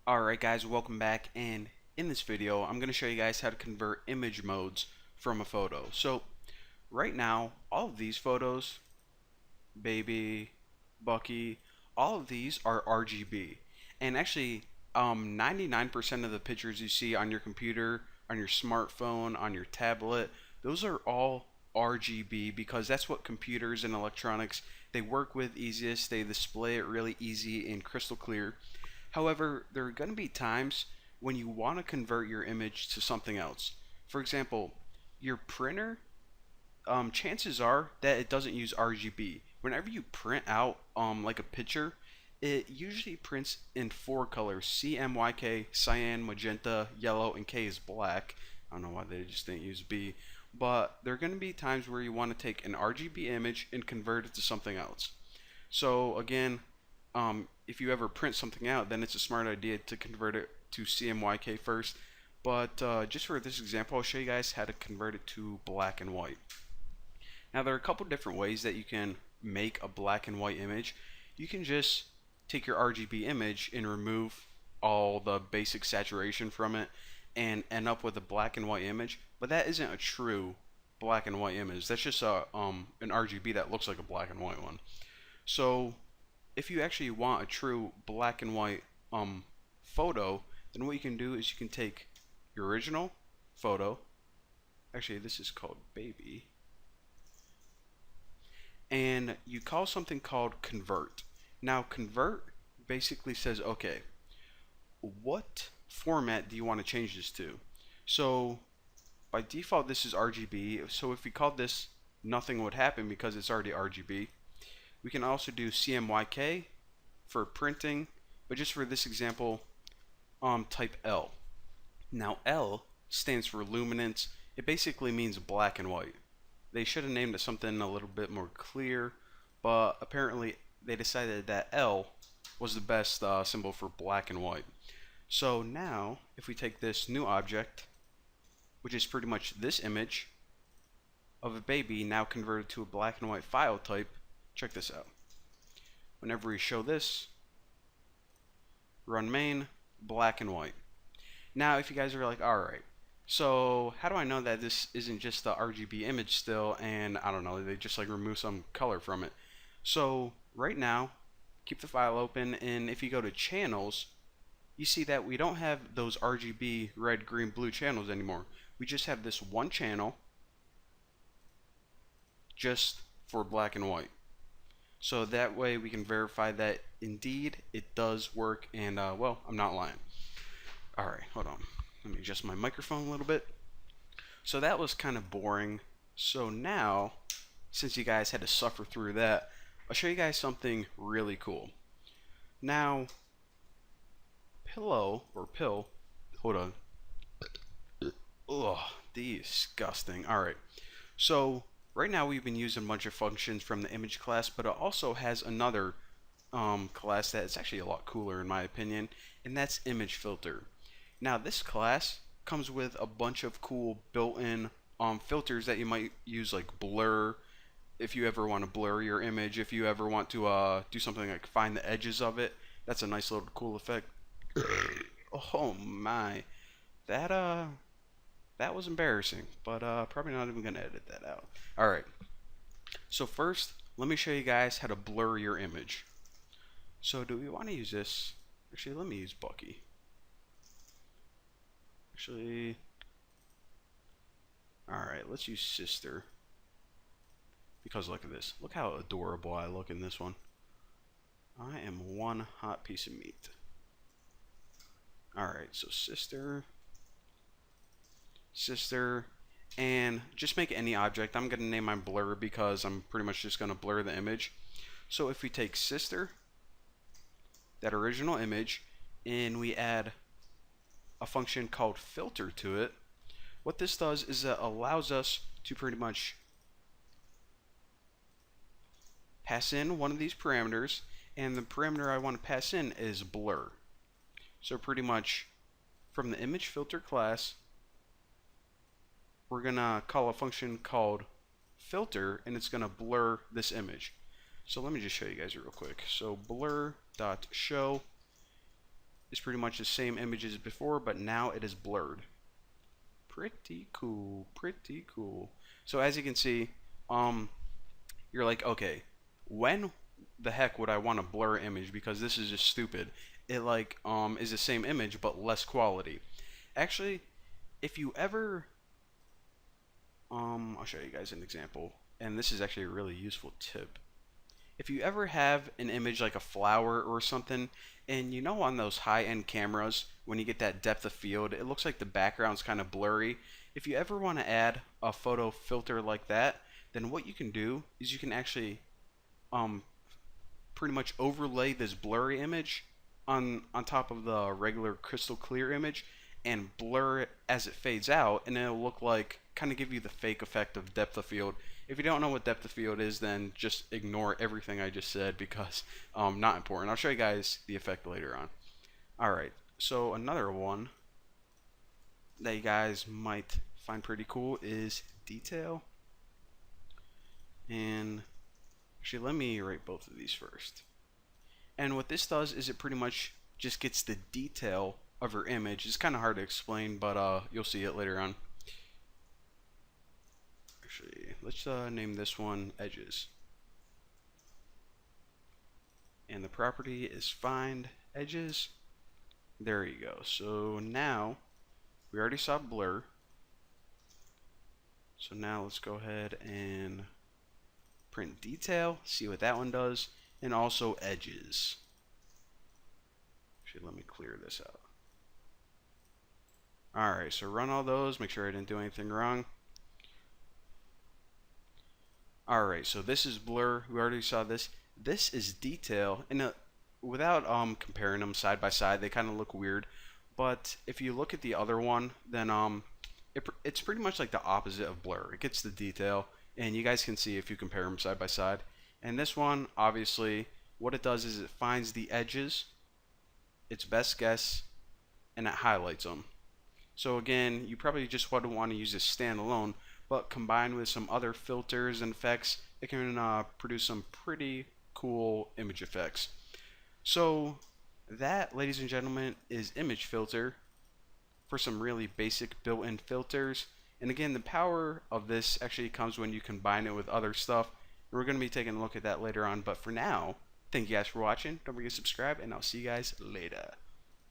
Alright guys, welcome back, and in this video I'm going to show you guys how to convert image modes from a photo. So right now all of these photos, baby, Bucky, all of these are RGB, and actually 99% of the pictures you see on your computer, on your smartphone, on your tablet, those are all RGB because that's what computers and electronics they work with easiest. They display it really easy and crystal clear. However, there are going to be times when you want to convert your image to something else. For example, your printer, chances are that it doesn't use RGB. Whenever you print out like a picture, it usually prints in four colors: CMYK, cyan, magenta, yellow, and K is black. I don't know why they just didn't use B. But there are going to be times where you want to take an RGB image and convert it to something else. So again, if you ever print something out, then it's a smart idea to convert it to CMYK first. But just for this example, I'll show you guys how to convert it to black and white. Now there are a couple different ways that you can make a black and white image. You can just take your RGB image and remove all the basic saturation from it and end up with a black and white image, but that isn't a true black and white image. That's just an RGB that looks like a black and white one. So if you actually want a true black and white photo, then what you can do is you can take your original photo. Actually, this is called baby, and you call something called convert. Now convert basically says, okay, what format do you want to change this to? So by default this is RGB, so if we called this, nothing would happen because it's already RGB. We can also do CMYK for printing, but just for this example, type L. Now L stands for luminance. It basically means black and white. They should have named it something a little bit more clear, but apparently they decided that L was the best symbol for black and white. So now, if we take this new object, which is pretty much this image of a baby now converted to a black and white file type, check this out. Whenever we show this, run main, black and white. Now if you guys are like, alright, so how do I know that this isn't just the RGB image still, and I don't know, they just like remove some color from it? So right now, keep the file open, and if you go to channels, you see that we don't have those RGB red, green, blue channels anymore. We just have this one channel just for black and white. So that way we can verify that indeed it does work, and well, I'm not lying. Alright, hold on. Let me adjust my microphone a little bit. So that was kind of boring. So now, since you guys had to suffer through that, I'll show you guys something really cool. Now, pill, hold on. Ugh, disgusting. Alright, so right now we've been using a bunch of functions from the image class, but it also has another class that is actually a lot cooler in my opinion, and that's image filter. Now this class comes with a bunch of cool built-in filters that you might use, like blur, if you ever want to blur your image, if you ever want to do something like find the edges of it. That's a nice little cool effect. Oh my, that was embarrassing, but probably not even gonna edit that out. Alright, so first let me show you guys how to blur your image. So do we want to use this? Actually, let me use Bucky. Actually, alright, let's use sister, because look at this, look how adorable I look in this one. I am one hot piece of meat. Alright, so sister, and just make any object. I'm going to name mine blur because I'm pretty much just going to blur the image. So if we take sister, that original image, and we add a function called filter to it, what this does is it allows us to pretty much pass in one of these parameters, and the parameter I want to pass in is blur. So pretty much from the image filter class, we're gonna call a function called filter, and it's gonna blur this image. So let me just show you guys real quick. So blur.show is pretty much the same image as before, but now it is blurred. Pretty cool, pretty cool. So as you can see, you're like, okay, when the heck would I want to blur image, because this is just stupid. It like is the same image but less quality. Actually, if you ever I'll show you guys an example, and this is actually a really useful tip. If you ever have an image like a flower or something, and you know on those high-end cameras, when you get that depth of field, it looks like the background's kind of blurry. If you ever want to add a photo filter like that, then what you can do is you can actually pretty much overlay this blurry image on top of the regular crystal clear image and blur it as it fades out, and it'll look like, kind of give you the fake effect of depth of field. If you don't know what depth of field is, then just ignore everything I just said, because not important. I'll show you guys the effect later on. Alright, so another one that you guys might find pretty cool is detail. And actually, let me write both of these first. And what this does is it pretty much just gets the detail of your image. It's kind of hard to explain, but you'll see it later on. Actually, let's name this one edges. And the property is find edges. There you go. So now we already saw blur. So now let's go ahead and print detail, see what that one does, and also edges. Actually, let me clear this out. Alright, so run all those, make sure I didn't do anything wrong. Alright, so this is blur, we already saw this. This is detail, and without comparing them side by side, they kind of look weird. But if you look at the other one, then it's pretty much like the opposite of blur. It gets the detail, and you guys can see if you compare them side by side. And this one, obviously, what it does is it finds the edges, its best guess, and it highlights them. So again, you probably just wouldn't want to use this standalone, but combined with some other filters and effects, it can produce some pretty cool image effects. So that, ladies and gentlemen, is Image Filter for some really basic built-in filters. And again, the power of this actually comes when you combine it with other stuff. And we're going to be taking a look at that later on. But for now, thank you guys for watching. Don't forget to subscribe, and I'll see you guys later.